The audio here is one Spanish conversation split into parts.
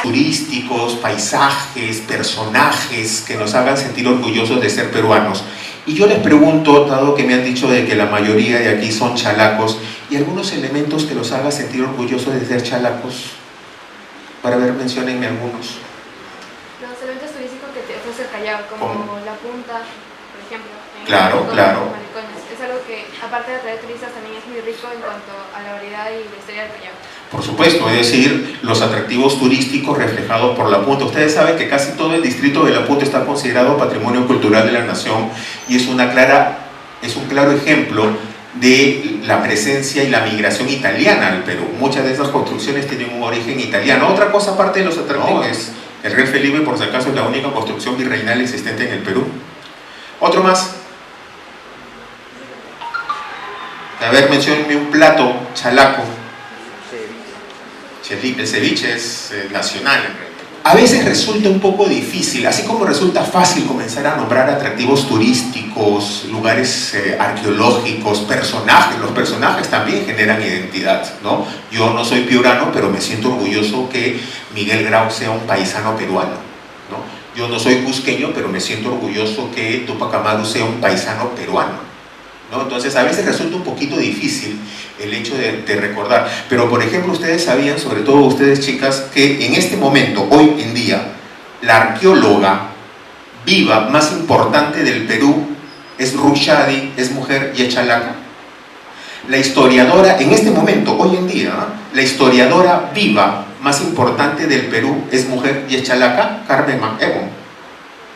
turísticos, paisajes, personajes que nos hagan sentir orgullosos de ser peruanos. Y yo les pregunto, dado que me han dicho de que la mayoría de aquí son chalacos, ¿y algunos elementos que los hagan sentir orgullosos de ser chalacos? Para ver, menciónenme algunos. Los eventos turísticos que te ofrece el Callao, como la punta, por ejemplo. Claro, claro. Es algo que, aparte de atraer turistas, también es muy rico en cuanto a la variedad y la historia del Callao. Por supuesto, es decir, los atractivos turísticos reflejados por la punta. Ustedes saben que casi todo el distrito de la punta está considerado patrimonio cultural de la nación y es un claro ejemplo de la presencia y la migración italiana al Perú. Muchas de esas construcciones tienen un origen italiano. Otra cosa aparte de los atractivos es el Real Felipe, por si acaso es la única construcción virreinal existente en el Perú. Otro más. A ver, menciónenme un plato chalaco. El ceviche es nacional en realidad. A veces resulta un poco difícil, así como resulta fácil comenzar a nombrar atractivos turísticos, lugares arqueológicos, personajes. Los personajes también generan identidad, ¿no? Yo no soy piurano, pero me siento orgulloso que Miguel Grau sea un paisano peruano, ¿no? Yo no soy cusqueño, pero me siento orgulloso que Tupac Amaru sea un paisano peruano, ¿no? Entonces a veces resulta un poquito difícil el hecho de recordar, pero por ejemplo ustedes sabían, sobre todo ustedes chicas, que en este momento, hoy en día, la arqueóloga viva más importante del Perú es Rushdie, es mujer y es chalaca. La historiadora, en este momento, hoy en día, la historiadora viva más importante del Perú es mujer y es chalaca, Carmen MacEwan.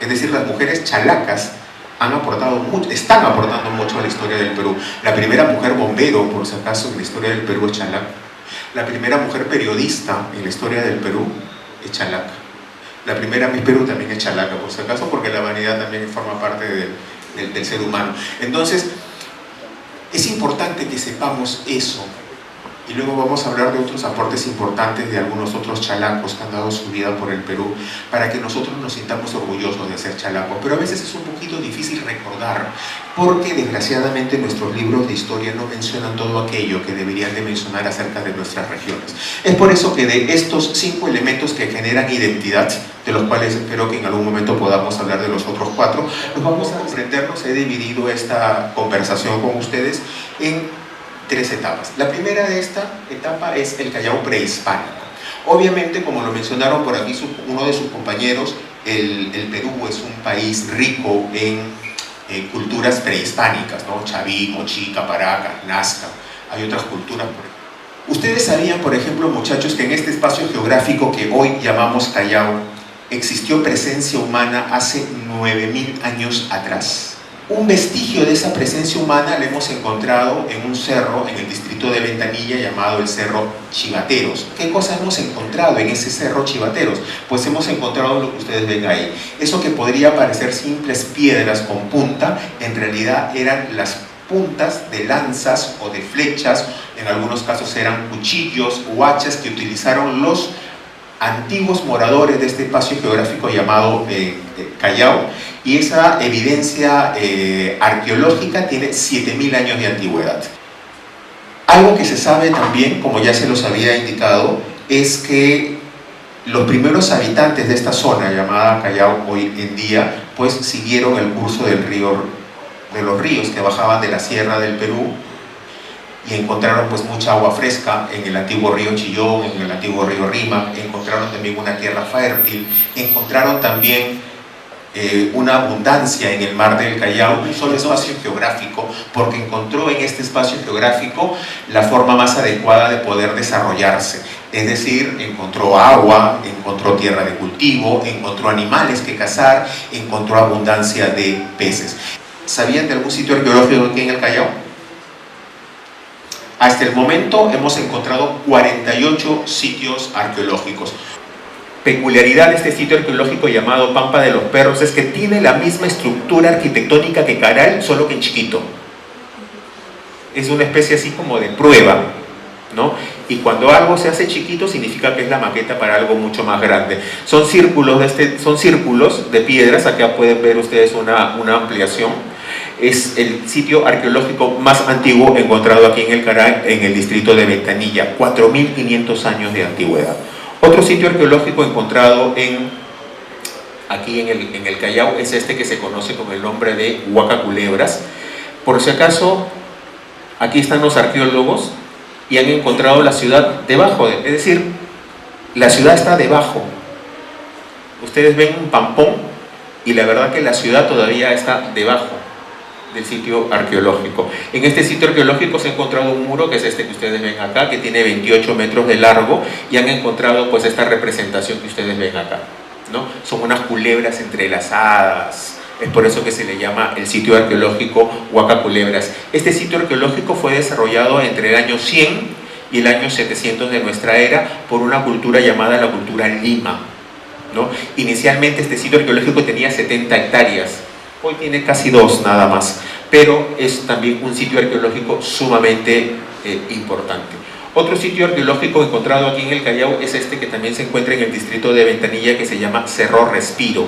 Es decir, las mujeres chalacas están aportando mucho a la historia del Perú. La primera mujer bombero, por si acaso, en la historia del Perú es chalaca. La primera mujer periodista en la historia del Perú es chalaca. La primera Miss Perú también es chalaca, por si acaso, porque la vanidad también forma parte del ser humano. Entonces, es importante que sepamos eso. Y luego vamos a hablar de otros aportes importantes de algunos otros chalacos que han dado su vida por el Perú, para que nosotros nos sintamos orgullosos de ser chalacos. Pero a veces es un poquito difícil recordar, porque desgraciadamente nuestros libros de historia no mencionan todo aquello que deberían de mencionar acerca de nuestras regiones. Es por eso que de estos 5 elementos que generan identidad, de los cuales espero que en algún momento podamos hablar de los otros 4, nos vamos a enfrentarnos. He dividido esta conversación con ustedes en 3 etapas. La primera de esta etapa es el Callao prehispánico. Obviamente, como lo mencionaron por aquí uno de sus compañeros, el Perú es un país rico en culturas prehispánicas, ¿no? Chaví, Mochí, Caparaca, Nazca, hay otras culturas por ahí. Ustedes sabían, por ejemplo, muchachos, que en este espacio geográfico que hoy llamamos Callao existió presencia humana hace 9000 años atrás. Un vestigio de esa presencia humana lo hemos encontrado en un cerro en el distrito de Ventanilla llamado el Cerro Chivateros. ¿Qué cosa hemos encontrado en ese Cerro Chivateros? Pues hemos encontrado lo que ustedes ven ahí. Eso que podría parecer simples piedras con punta, en realidad eran las puntas de lanzas o de flechas, en algunos casos eran cuchillos o hachas que utilizaron los antiguos moradores de este espacio geográfico llamado Callao, y esa evidencia arqueológica tiene 7000 años de antigüedad. Algo que se sabe también, como ya se los había indicado, es que los primeros habitantes de esta zona llamada Callao hoy en día, pues siguieron el curso de los ríos que bajaban de la sierra del Perú, y encontraron pues mucha agua fresca en el antiguo río Chillón, en el antiguo río Rímac, encontraron también una tierra fértil, encontraron también una abundancia en el mar del Callao, un solo espacio geográfico, porque encontró en este espacio geográfico la forma más adecuada de poder desarrollarse. Es decir, encontró agua, encontró tierra de cultivo, encontró animales que cazar, encontró abundancia de peces. ¿Sabían de algún sitio arqueológico aquí en el Callao? Hasta el momento hemos encontrado 48 sitios arqueológicos. Peculiaridad de este sitio arqueológico llamado Pampa de los Perros es que tiene la misma estructura arquitectónica que Caral, solo que en chiquito. Es una especie así como de prueba, ¿no? Y cuando algo se hace chiquito significa que es la maqueta para algo mucho más grande. Son círculos de piedras. Acá pueden ver ustedes una ampliación. Es el sitio arqueológico más antiguo encontrado aquí en el Caral, en el distrito de Ventanilla, 4500 años de antigüedad. Otro sitio arqueológico encontrado aquí en el Callao es este que se conoce con el nombre de Huaca Culebras. Por si acaso, aquí están los arqueólogos y han encontrado la ciudad debajo, es decir, la ciudad está debajo. Ustedes ven un pampón y la verdad que la ciudad todavía está debajo del sitio arqueológico. En este sitio arqueológico se ha encontrado un muro, que es este que ustedes ven acá, que tiene 28 metros de largo, y han encontrado pues esta representación que ustedes ven acá, ¿no? Son unas culebras entrelazadas. Es por eso que se le llama el sitio arqueológico Huaca Culebras. Este sitio arqueológico fue desarrollado entre el año 100 y el año 700 de nuestra era por una cultura llamada la cultura Lima, ¿no? Inicialmente este sitio arqueológico tenía 70 hectáreas, hoy tiene casi 2 nada más, pero es también un sitio arqueológico sumamente importante. Otro sitio arqueológico encontrado aquí en el Callao es este que también se encuentra en el distrito de Ventanilla, que se llama Cerro Respiro.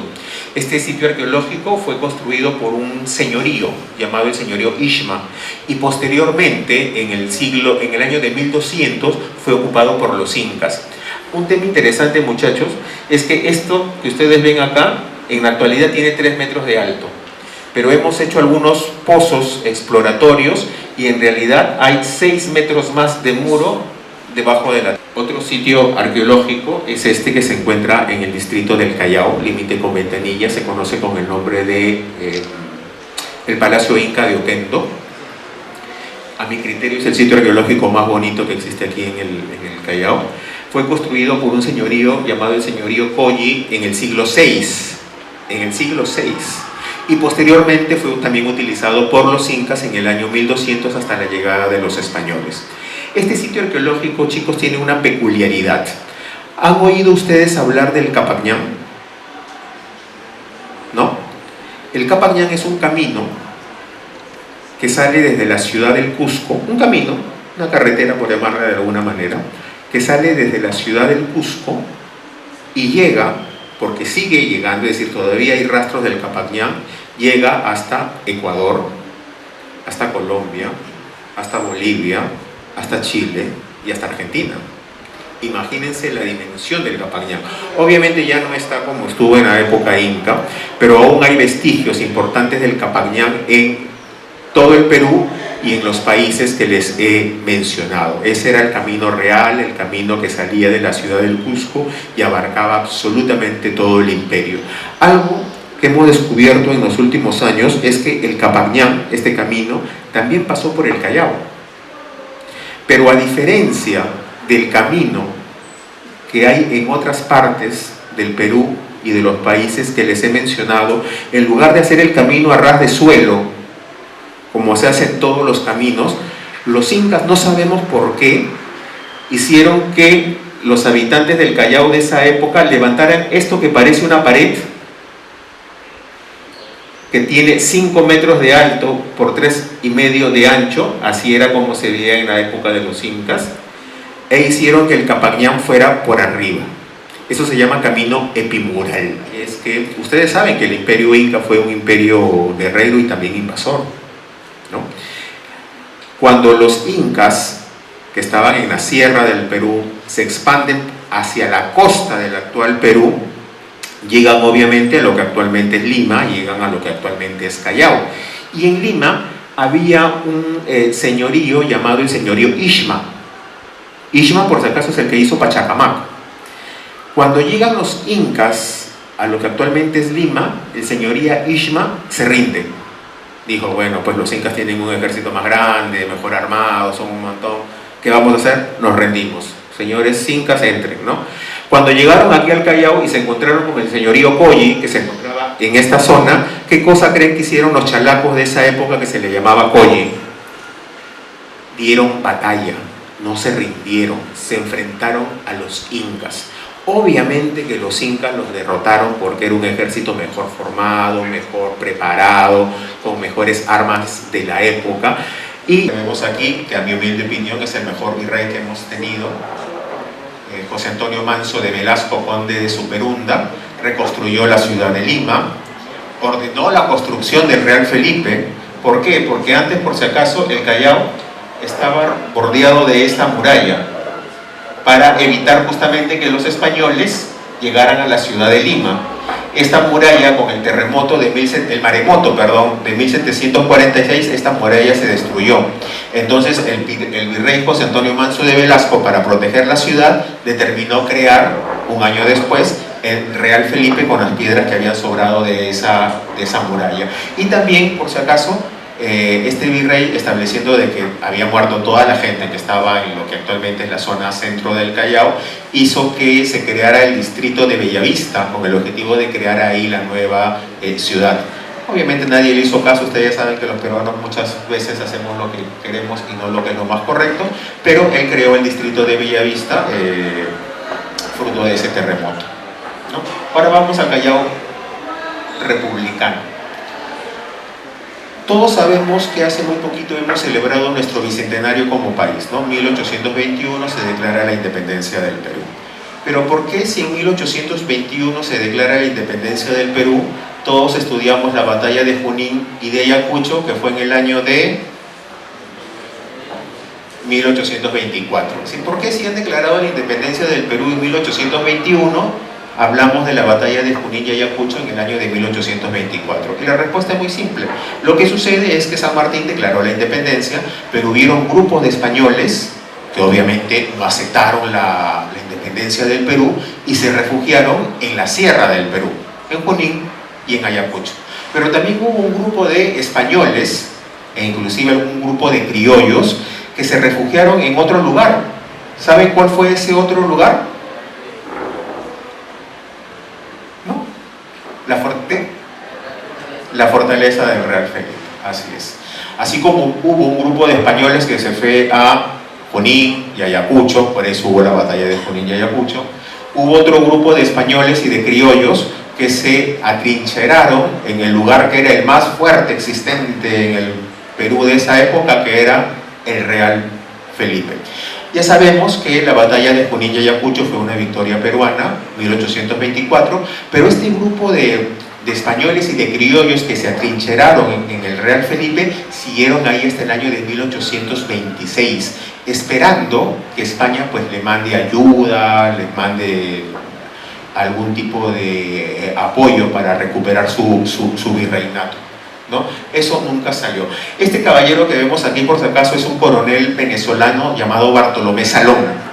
Este sitio arqueológico fue construido por un señorío llamado el señorío Ishma, y posteriormente en el año de 1200 fue ocupado por los incas. Un tema interesante, muchachos, es que esto que ustedes ven acá en la actualidad tiene 3 metros de alto, pero hemos hecho algunos pozos exploratorios y en realidad hay 6 metros más de muro debajo de la... Otro sitio arqueológico es este que se encuentra en el distrito del Callao, límite con Ventanilla, se conoce con el nombre de el Palacio Inca de Oquendo. A mi criterio es el sitio arqueológico más bonito que existe aquí en el Callao. Fue construido por un señorío llamado el señorío Colli en el siglo VI, y posteriormente fue también utilizado por los incas en el año 1200 hasta la llegada de los españoles. Este sitio arqueológico, chicos, tiene una peculiaridad. ¿Han oído ustedes hablar del Capacñán? ¿No? El Capacñán es un camino que sale desde la ciudad del Cusco, un camino, una carretera por llamarla de alguna manera, que sale desde la ciudad del Cusco y llega, porque sigue llegando, es decir, todavía hay rastros del Capacñán, llega hasta Ecuador, hasta Colombia, hasta Bolivia, hasta Chile y hasta Argentina. Imagínense la dimensión del Capacñán. Obviamente ya no está como estuvo en la época inca, pero aún hay vestigios importantes del Capacñán en todo el Perú y en los países que les he mencionado. Ese era el camino real, el camino que salía de la ciudad del Cusco y abarcaba absolutamente todo el imperio. Algo que hemos descubierto en los últimos años es que el Capacñán, este camino, también pasó por el Callao. Pero a diferencia del camino que hay en otras partes del Perú y de los países que les he mencionado, en lugar de hacer el camino a ras de suelo, como se hace en todos los caminos, los incas, no sabemos por qué, hicieron que los habitantes del Callao de esa época levantaran esto que parece una pared, que tiene 5 metros de alto por 3,5 de ancho, así era como se veía en la época de los incas, e hicieron que el Capacñán fuera por arriba. Eso se llama camino epimural. Es que ustedes saben que el imperio inca fue un imperio guerrero y también invasor, ¿no? Cuando los incas, que estaban en la sierra del Perú, se expanden hacia la costa del actual Perú, llegan obviamente a lo que actualmente es Lima, llegan a lo que actualmente es Callao. Y en Lima había un señorío llamado el señorío Ishma. Ishma, por si acaso, es el que hizo Pachacamac. Cuando llegan los incas a lo que actualmente es Lima, el señoría Ishma se rinde. Dijo, bueno, pues los incas tienen un ejército más grande, mejor armado, son un montón. ¿Qué vamos a hacer? Nos rendimos. Señores incas, entren, ¿no? Cuando llegaron aquí al Callao y se encontraron con el señorío Colli, que se encontraba en esta zona, ¿qué cosa creen que hicieron los chalacos de esa época que se le llamaba Colli? Dieron batalla, no se rindieron, se enfrentaron a los incas. Obviamente que los incas los derrotaron porque era un ejército mejor formado, mejor preparado, con mejores armas de la época. Y tenemos aquí, que a mi humilde opinión es el mejor virrey que hemos tenido, José Antonio Manso de Velasco, conde de Superunda, reconstruyó la ciudad de Lima, ordenó la construcción del Real Felipe. ¿Por qué? Porque antes, por si acaso, el Callao estaba bordeado de esta muralla. para evitar justamente que los españoles llegaran a la ciudad de Lima. Esta muralla, con el terremoto el maremoto, perdón, de 1746, esta muralla se destruyó. Entonces el virrey José Antonio Manso de Velasco, para proteger la ciudad, determinó crear, un año después, el Real Felipe con las piedras que habían sobrado de esa muralla. Y también, por si acaso, este virrey, estableciendo de que había muerto toda la gente que estaba en lo que actualmente es la zona centro del Callao, hizo que se creara el distrito de Bellavista con el objetivo de crear ahí la nueva ciudad. Obviamente nadie le hizo caso, ustedes saben que los peruanos muchas veces hacemos lo que queremos y no lo que es lo más correcto, pero él creó el distrito de Bellavista fruto de ese terremoto, ¿no? Ahora vamos al Callao republicano. Todos sabemos que hace muy poquito hemos celebrado nuestro bicentenario como país, ¿no? 1821 se declara la independencia del Perú. Pero ¿por qué si en 1821 se declara la independencia del Perú, todos estudiamos la batalla de Junín y de Ayacucho, que fue en el año de 1824? ¿Por qué si han declarado la independencia del Perú en 1821, hablamos de la batalla de Junín y Ayacucho en el año de 1824? Y la respuesta es muy simple. Lo que sucede es que San Martín declaró la independencia, pero hubieron grupos de españoles que obviamente no aceptaron la independencia del Perú y se refugiaron en la sierra del Perú, en Junín y en Ayacucho. Pero también hubo un grupo de españoles, e inclusive un grupo de criollos, que se refugiaron en otro lugar. ¿Saben cuál fue ese otro lugar? ¿No? La fortaleza del Real Felipe, así es. Así como hubo un grupo de españoles que se fue a Junín y Ayacucho, por eso hubo la batalla de Junín y Ayacucho, hubo otro grupo de españoles y de criollos que se atrincheraron en el lugar que era el más fuerte existente en el Perú de esa época, que era el Real Felipe. Ya sabemos que la batalla de Junín y Ayacucho fue una victoria peruana, 1824, pero este grupo de españoles y de criollos que se atrincheraron en el Real Felipe siguieron ahí hasta el año de 1826, esperando que España pues le mande ayuda, les mande algún tipo de apoyo para recuperar su virreinato, ¿no? Eso nunca salió. Este caballero que vemos aquí, por si acaso, es un coronel venezolano llamado Bartolomé Salón.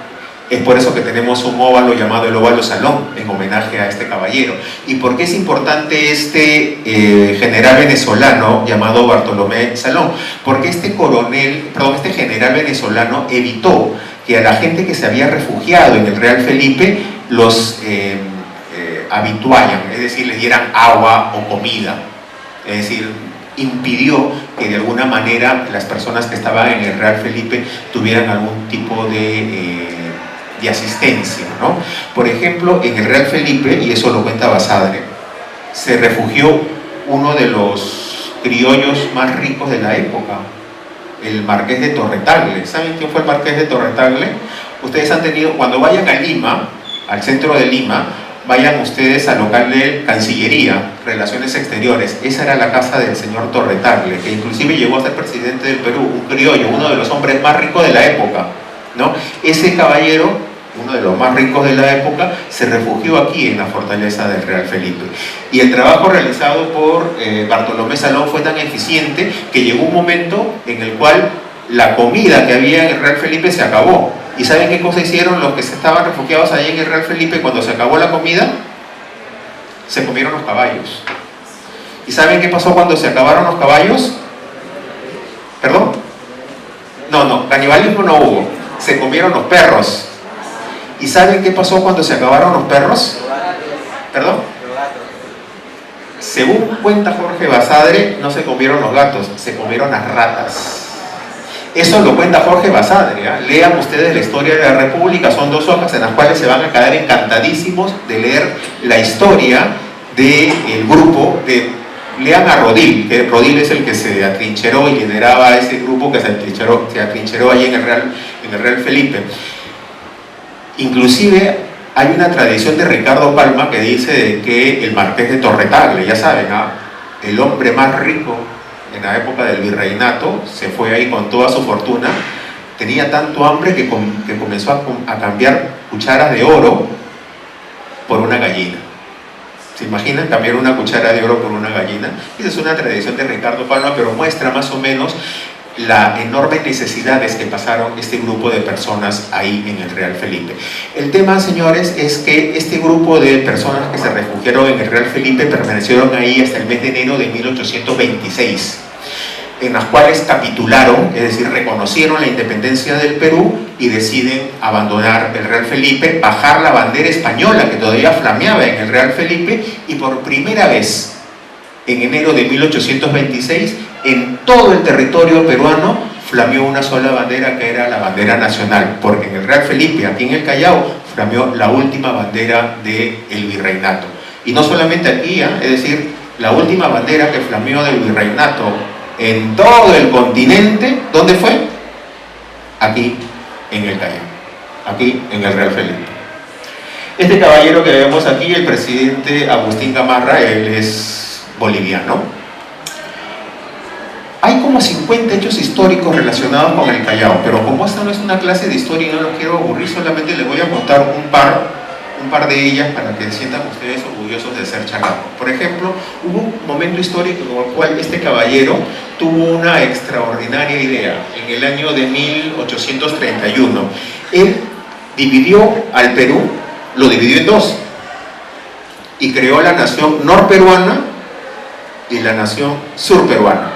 Es por eso que tenemos un óvalo llamado el óvalo Salón, en homenaje a este caballero. ¿Y por qué es importante este general venezolano llamado Bartolomé Salón? Porque este general venezolano evitó que a la gente que se había refugiado en el Real Felipe los habituaran, es decir, les dieran agua o comida. Es decir, impidió que de alguna manera las personas que estaban en el Real Felipe tuvieran algún tipo de asistencia, ¿no? Por ejemplo, en el Real Felipe, y eso lo cuenta Basadre, se refugió uno de los criollos más ricos de la época, el Marqués de Torretagle. ¿Saben quién fue el Marqués de Torretagle? Ustedes han tenido, cuando vayan a Lima, al centro de Lima, vayan ustedes al local de Cancillería, Relaciones Exteriores. Esa era la casa del señor Torretagle, que inclusive llegó a ser presidente del Perú, un criollo, uno de los hombres más ricos de la época, ¿no? Ese caballero, uno de los más ricos de la época, se refugió aquí en la fortaleza del Real Felipe. Y el trabajo realizado por Bartolomé Salón fue tan eficiente que llegó un momento en el cual la comida que había en el Real Felipe se acabó. ¿Y saben qué cosa hicieron los que estaban refugiados ahí en el Real Felipe cuando se acabó la comida? Se comieron los caballos. ¿Y saben qué pasó cuando se acabaron los caballos? ¿Perdón? No, canibalismo no hubo. Se comieron los perros. ¿Y saben qué pasó cuando se acabaron los perros? ¿Perdón? Según cuenta Jorge Basadre, no se comieron los gatos, se comieron las ratas. Eso lo cuenta Jorge Basadre, ¿eh? Lean ustedes la historia de la República, son 2 hojas en las cuales se van a quedar encantadísimos de leer la historia del grupo lean a Rodil, que Rodil es el que se atrincheró y lideraba a ese grupo que se atrincheró ahí en el Real Felipe. Inclusive hay una tradición de Ricardo Palma que dice que el Marqués de Torretagle, ya saben, el hombre más rico en la época del virreinato, se fue ahí con toda su fortuna tenía tanto hambre que comenzó a cambiar cucharas de oro por una gallina. ¿Se imaginan cambiar una cuchara de oro por una gallina? Esa es una tradición de Ricardo Palma, pero muestra más o menos las enormes necesidades que pasaron este grupo de personas ahí en el Real Felipe. El tema, señores, es que este grupo de personas que se refugiaron en el Real Felipe permanecieron ahí hasta el mes de enero de 1826, en las cuales capitularon, es decir, reconocieron la independencia del Perú y deciden abandonar el Real Felipe, bajar la bandera española que todavía flameaba en el Real Felipe, y por primera vez en enero de 1826 en todo el territorio peruano flameó una sola bandera, que era la bandera nacional, porque en el Real Felipe, aquí en el Callao, flameó la última bandera del virreinato. Y no solamente aquí, es decir, la última bandera que flameó del virreinato en todo el continente, ¿dónde fue? Aquí en el Callao, aquí en el Real Felipe. Este caballero que vemos aquí, el presidente Agustín Gamarra, él es boliviano. Hay como 50 hechos históricos relacionados con el Callao, pero como esta no es una clase de historia y no los quiero aburrir, solamente les voy a contar un par de ellas para que se sientan ustedes orgullosos de ser chalaco. Por ejemplo, hubo un momento histórico en el cual este caballero tuvo una extraordinaria idea. En el año de 1831, él dividió al Perú, lo dividió en dos, y creó la nación norperuana y la nación surperuana.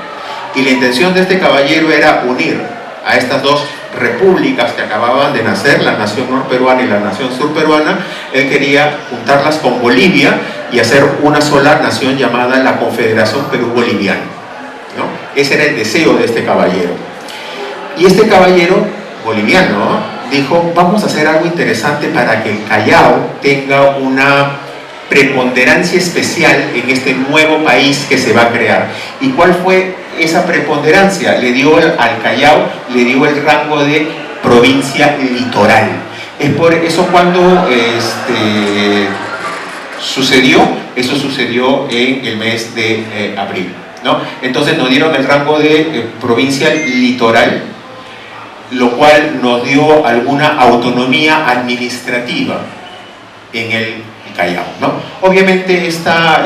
Y la intención de este caballero era unir a estas dos repúblicas que acababan de nacer, la nación norperuana y la nación surperuana. Él quería juntarlas con Bolivia y hacer una sola nación llamada la Confederación Perú-Boliviana, ¿no? Ese era el deseo de este caballero. Y este caballero boliviano dijo: vamos a hacer algo interesante para que el Callao tenga una preponderancia especial en este nuevo país que se va a crear. ¿Y cuál fue esa preponderancia? Le dio al Callao, le dio el rango de provincia litoral. Es por eso cuando sucedió en el mes de abril, ¿no? Entonces nos dieron el rango de provincia litoral, lo cual nos dio alguna autonomía administrativa en el Callao, ¿no? Obviamente esta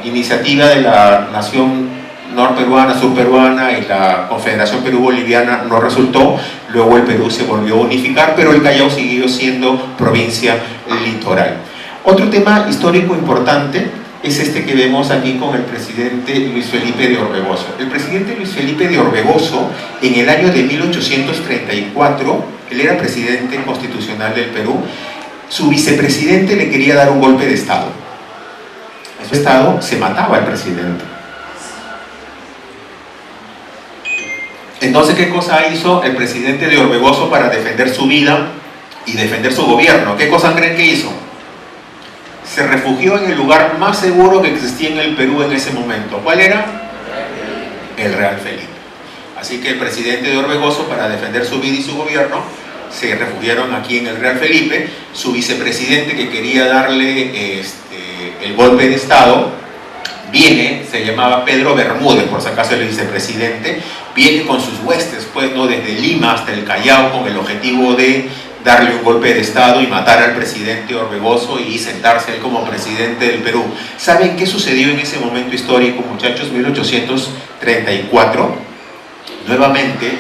iniciativa de la nación norperuana, surperuana y la Confederación Perú-Boliviana no resultó. Luego el Perú se volvió a unificar, pero el Callao siguió siendo provincia litoral. Otro tema histórico importante es este que vemos aquí con el presidente Luis Felipe de Orbegoso. El presidente Luis Felipe de Orbegoso, en el año de 1834, él era presidente constitucional del Perú. Su vicepresidente le quería dar un golpe de Estado. En su Estado se mataba al presidente. Entonces, ¿qué cosa hizo el presidente de Orbegoso para defender su vida y defender su gobierno? ¿Qué cosa creen que hizo? Se refugió en el lugar más seguro que existía en el Perú en ese momento. ¿Cuál era? El Real Felipe. Así que el presidente de Orbegoso, para defender su vida y su gobierno, se refugiaron aquí en el Real Felipe. Su vicepresidente, que quería darle el golpe de Estado, viene, se llamaba Pedro Bermúdez, por si acaso el vicepresidente, viene con sus huestes, pues, ¿no?, desde Lima hasta el Callao, con el objetivo de darle un golpe de Estado y matar al presidente Orbegoso y sentarse él como presidente del Perú. ¿Saben qué sucedió en ese momento histórico, muchachos? 1834, nuevamente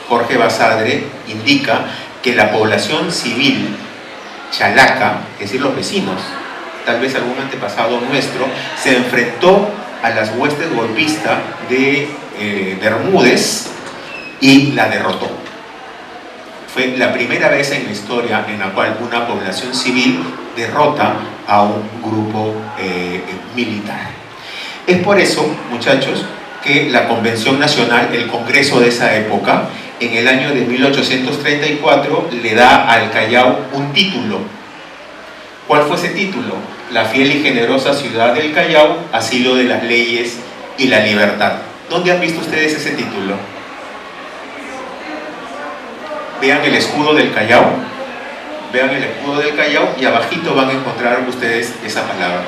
Jorge Basadre indica que la población civil chalaca, es decir, los vecinos, tal vez algún antepasado nuestro, se enfrentó a las huestes golpistas de Bermúdez y la derrotó. Fue la primera vez en la historia en la cual una población civil derrota a un grupo militar. Es por eso, muchachos, que la Convención Nacional, el Congreso de esa época, en el año de 1834 le da al Callao un título. ¿Cuál fue ese título? La fiel y generosa ciudad del Callao, asilo de las leyes y la libertad. ¿Dónde han visto ustedes ese título? Vean el escudo del Callao, vean el escudo del Callao y abajito van a encontrar ustedes esa palabra.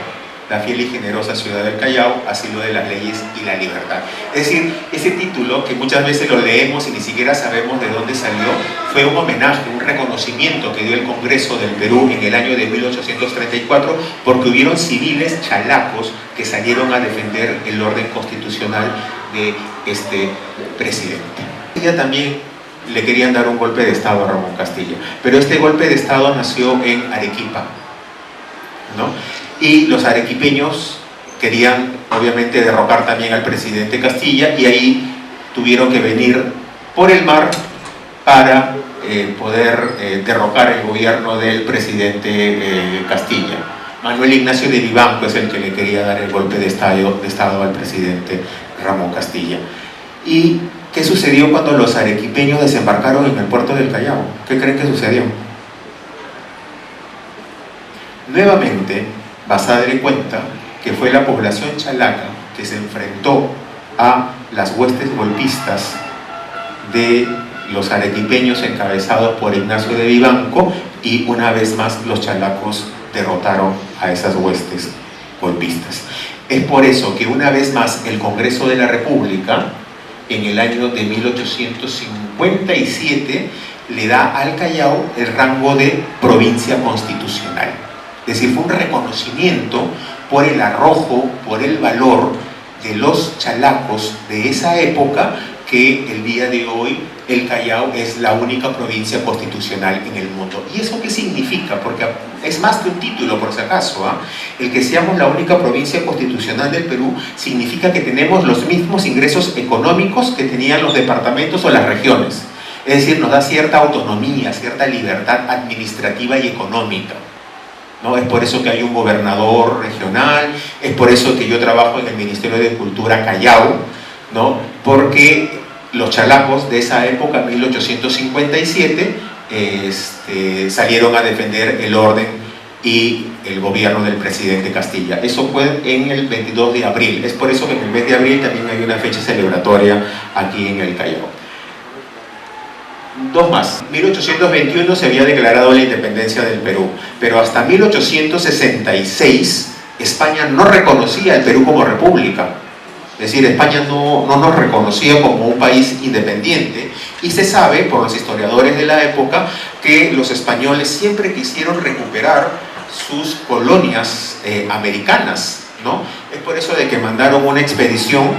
la fiel y generosa ciudad del Callao, asilo de las leyes y la libertad. Es decir, ese título, que muchas veces lo leemos y ni siquiera sabemos de dónde salió, fue un homenaje, un reconocimiento que dio el Congreso del Perú en el año de 1834, porque hubieron civiles chalacos que salieron a defender el orden constitucional de este presidente. Ella también le querían dar un golpe de Estado a Ramón Castilla, pero este golpe de Estado nació en Arequipa, ¿no? Y los arequipeños querían obviamente derrocar también al presidente Castilla, y ahí tuvieron que venir por el mar para poder derrocar el gobierno del presidente Castilla. Manuel Ignacio de Vivanco es el que le quería dar el golpe de Estado al presidente Ramón Castilla. ¿Y qué sucedió cuando los arequipeños desembarcaron en el puerto del Callao? ¿Qué creen que sucedió? Nuevamente, Basadre cuenta que fue la población chalaca que se enfrentó a las huestes golpistas de los arequipeños encabezados por Ignacio de Vivanco, y una vez más los chalacos derrotaron a esas huestes golpistas. Es por eso que una vez más el Congreso de la República, en el año de 1857, le da al Callao el rango de provincia constitucional. Es decir, fue un reconocimiento por el arrojo, por el valor de los chalacos de esa época, que el día de hoy el Callao es la única provincia constitucional en el mundo. ¿Y eso qué significa? Porque es más que un título, por si acaso, ¿eh? El que seamos la única provincia constitucional del Perú significa que tenemos los mismos ingresos económicos que tenían los departamentos o las regiones. Es decir, nos da cierta autonomía, cierta libertad administrativa y económica, ¿no? Es por eso que hay un gobernador regional, es por eso que yo trabajo en el Ministerio de Cultura Callao, ¿no? Porque los chalacos de esa época, 1857, salieron a defender el orden y el gobierno del presidente Castilla. Eso fue en el 22 de abril. Es por eso que en el mes de abril también hay una fecha celebratoria aquí en el Callao. Dos más. 1821 se había declarado la independencia del Perú, pero hasta 1866 España no reconocía al Perú como república. Es decir, España no nos reconocía como un país independiente, y se sabe por los historiadores de la época que los españoles siempre quisieron recuperar sus colonias americanas, ¿no? Es por eso de que mandaron una expedición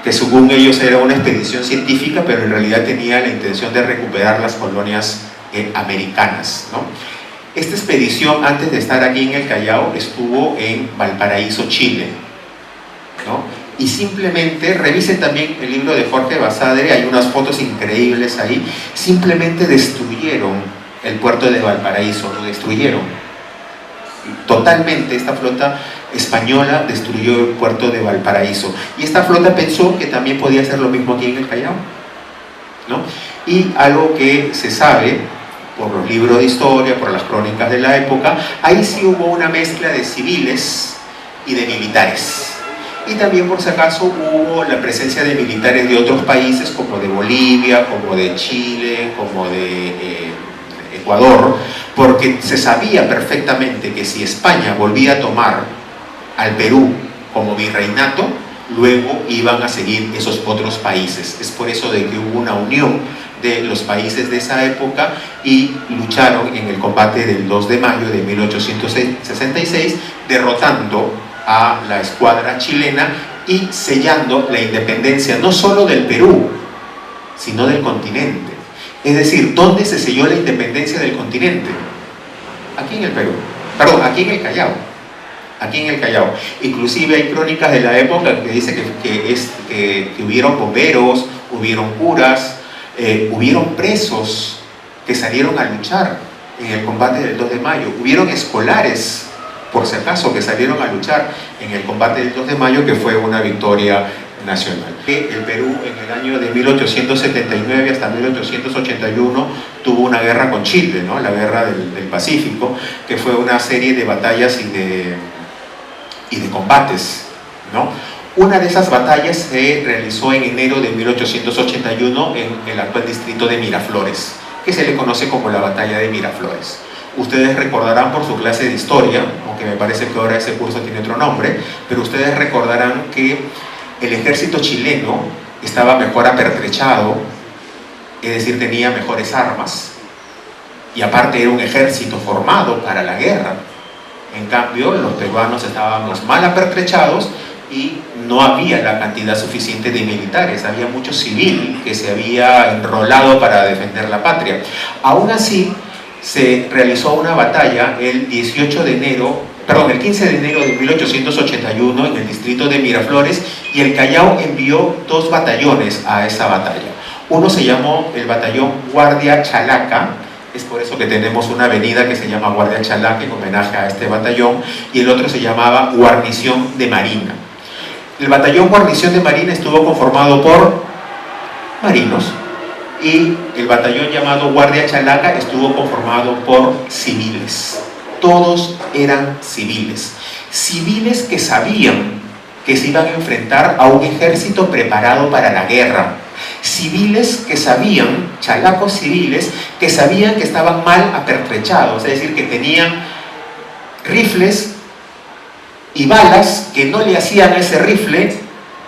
que según ellos era una expedición científica, pero en realidad tenía la intención de recuperar las colonias americanas, ¿no? Esta expedición, antes de estar aquí en el Callao, estuvo en Valparaíso, Chile, ¿no? Y simplemente, revisen también el libro de Jorge Basadre, hay unas fotos increíbles ahí, simplemente destruyeron el puerto de Valparaíso, lo destruyeron. Totalmente, esta flota española destruyó el puerto de Valparaíso. Y esta flota pensó que también podía hacer lo mismo aquí en el Callao, ¿no? Y algo que se sabe por los libros de historia, por las crónicas de la época, ahí sí hubo una mezcla de civiles y de militares. Y también, por si acaso, hubo la presencia de militares de otros países, como de Bolivia, como de Chile, como de Ecuador, porque se sabía perfectamente que si España volvía a tomar al Perú como virreinato, luego iban a seguir esos otros países. Es por eso de que hubo una unión de los países de esa época y lucharon en el combate del 2 de mayo de 1866, derrotando a la escuadra chilena y sellando la independencia no solo del Perú, sino del continente. Es decir, ¿dónde se selló la independencia del continente? Aquí en el Perú, perdón, aquí en el Callao. Aquí en el Callao. Inclusive hay crónicas de la época que dice que hubieron bomberos, hubieron curas, hubieron presos que salieron a luchar en el combate del 2 de mayo, hubieron escolares, por si acaso, que salieron a luchar en el combate del 2 de mayo, que fue una victoria nacional. El Perú en el año de 1879 hasta 1881 tuvo una guerra con Chile, ¿no? La guerra del Pacífico, que fue una serie de batallas y de combates, ¿no? Una de esas batallas se realizó en enero de 1881 en el actual distrito de Miraflores, que se le conoce como la batalla de Miraflores. Ustedes recordarán por su clase de historia, aunque me parece que ahora ese curso tiene otro nombre, pero ustedes recordarán que el ejército chileno estaba mejor apertrechado, es decir, tenía mejores armas, y aparte era un ejército formado para la guerra. En cambio, los peruanos estábamos mal apertrechados y no había la cantidad suficiente de militares, había mucho civil que se había enrolado para defender la patria. Aún así, se realizó una batalla el 15 de enero de 1881 en el distrito de Miraflores, y el Callao envió 2 batallones a esa batalla. Uno se llamó el batallón Guardia Chalaca, es por eso que tenemos una avenida que se llama Guardia Chalaca en homenaje a este batallón, y el otro se llamaba Guarnición de Marina. El batallón Guarnición de Marina estuvo conformado por marinos, y el batallón llamado Guardia Chalaca estuvo conformado por civiles. Todos eran civiles. Civiles que sabían que se iban a enfrentar a un ejército preparado para la guerra. Civiles que sabían, chalacos civiles, que sabían que estaban mal apertrechados, es decir, que tenían rifles y balas que no le hacían a ese rifle,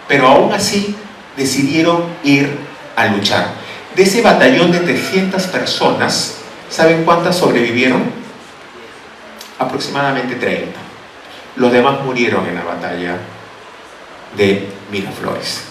pero aún así decidieron ir a luchar. De ese batallón de 300 personas, ¿saben cuántas sobrevivieron? Aproximadamente 30. Los demás murieron en la batalla de Miraflores.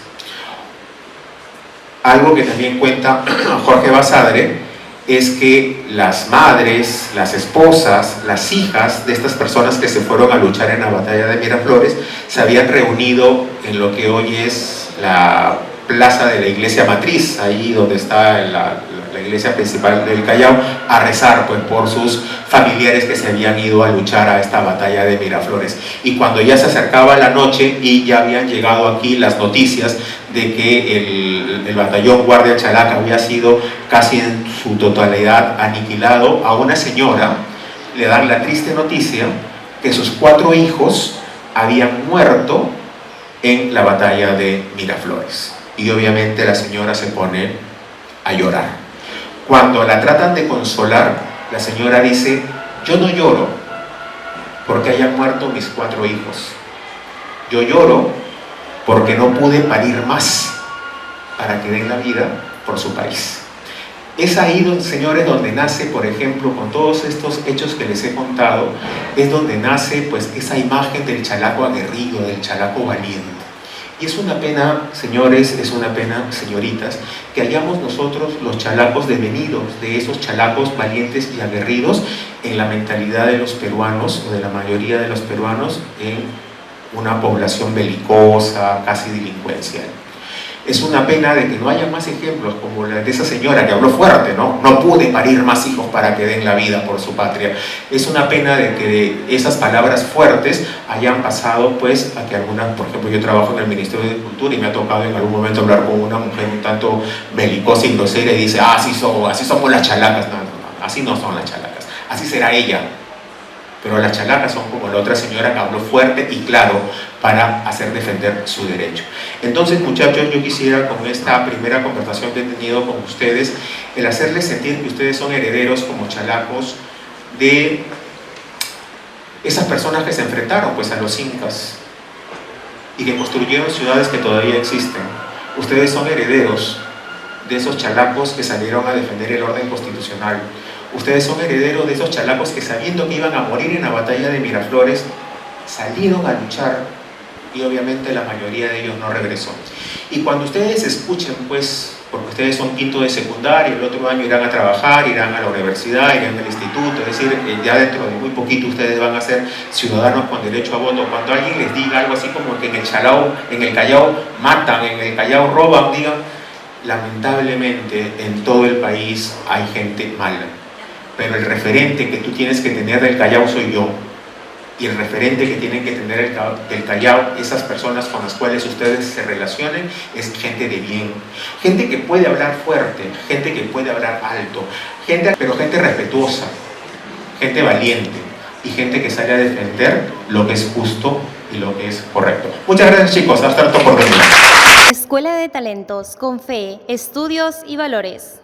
Algo que también cuenta Jorge Basadre es que las madres, las esposas, las hijas de estas personas que se fueron a luchar en la batalla de Miraflores se habían reunido en lo que hoy es la plaza de la iglesia matriz, ahí donde está la iglesia principal del Callao, a rezar pues por sus familiares que se habían ido a luchar a esta batalla de Miraflores. Y cuando ya se acercaba la noche y ya habían llegado aquí las noticias de que el batallón Guardia Chalaca había sido casi en su totalidad aniquilado, a una señora le dan la triste noticia que sus 4 hijos habían muerto en la batalla de Miraflores. Y obviamente la señora se pone a llorar. Cuando la tratan de consolar, la señora dice: yo no lloro porque hayan muerto mis 4 hijos. Yo lloro porque no pude parir más para que den la vida por su país. Es ahí, señores, donde nace, por ejemplo, con todos estos hechos que les he contado, es donde nace pues esa imagen del chalaco aguerrido, del chalaco valiente. Y es una pena, señores, es una pena, señoritas, que hayamos nosotros los chalacos devenidos de esos chalacos valientes y aguerridos en la mentalidad de los peruanos, o de la mayoría de los peruanos, en una población belicosa, casi delincuencial. Es una pena de que no haya más ejemplos como la de esa señora que habló fuerte, ¿no? No pude parir más hijos para que den la vida por su patria. Es una pena de que esas palabras fuertes hayan pasado pues a que algunas, por ejemplo, yo trabajo en el Ministerio de Cultura y me ha tocado en algún momento hablar con una mujer un tanto belicosa y grosera y dice: así somos las chalacas. No, así no son las chalacas, así será ella. Pero las chalacas son como la otra señora que habló fuerte y claro para hacer defender su derecho. Entonces, muchachos, yo quisiera con esta primera conversación que he tenido con ustedes, el hacerles sentir que ustedes son herederos como chalacos de esas personas que se enfrentaron pues a los incas y que construyeron ciudades que todavía existen. Ustedes son herederos de esos chalacos que salieron a defender el orden constitucional. Ustedes son herederos de esos chalacos que, sabiendo que iban a morir en la batalla de Miraflores, salieron a luchar, y obviamente la mayoría de ellos no regresó. Y cuando ustedes escuchen, pues, porque ustedes son quinto de secundaria, el otro año irán a trabajar, irán a la universidad, irán al instituto, es decir, ya dentro de muy poquito ustedes van a ser ciudadanos con derecho a voto. Cuando alguien les diga algo así como que en el Callao matan, en el Callao roban, digan: lamentablemente en todo el país hay gente mala, pero el referente que tú tienes que tener del Callao soy yo, y el referente que tienen que tener del Callao, esas personas con las cuales ustedes se relacionen, es gente de bien, gente que puede hablar fuerte, gente que puede hablar alto, pero gente respetuosa, gente valiente y gente que sale a defender lo que es justo y lo que es correcto. Muchas gracias, chicos, hasta otra oportunidad. Escuela de Talentos con Fe, Estudios y Valores.